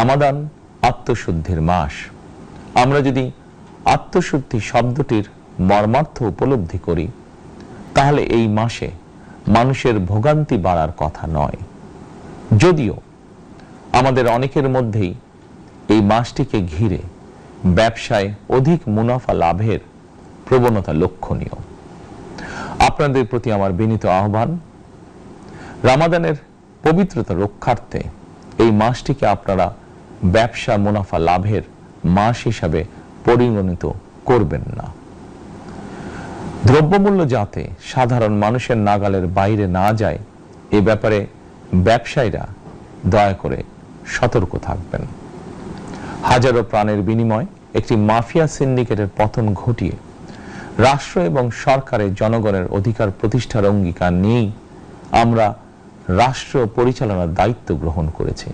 রামাদান আত্মশুদ্ধির মাস। আমরা যদি আত্মশুদ্ধি শব্দটির মর্মার্থ উপলব্ধি করি, তাহলে এই মাসে মানুষের ভোগান্তি বাড়ার কথা নয়। যদিও আমাদের অনেকের মধ্যেই এই মাসটিকে ঘিরে ব্যবসায় অধিক মুনাফা লাভের প্রবণতা লক্ষণীয়। আপনাদের প্রতি আমার বিনীত আহ্বান, রামাদানের পবিত্রতা রক্ষার্থে এই মাসটিকে আপনারা ব্যবসা মুনাফা লাভের মাস হিসাবে পরিগণিত করবেন না। দ্রব্যমূল্য যাতে সাধারণ মানুষের নাগালের বাইরে না যায়, এ ব্যাপারে ব্যবসায়ীরা দয়া করে সতর্ক থাকবেন। হাজারো প্রাণের বিনিময় একটি মাফিয়া সিন্ডিকেটের পতন ঘটিয়ে রাষ্ট্র এবং সরকারের জনগণের অধিকার প্রতিষ্ঠার অঙ্গীকার নিয়েই আমরা রাষ্ট্র পরিচালনার দায়িত্ব গ্রহণ করেছি।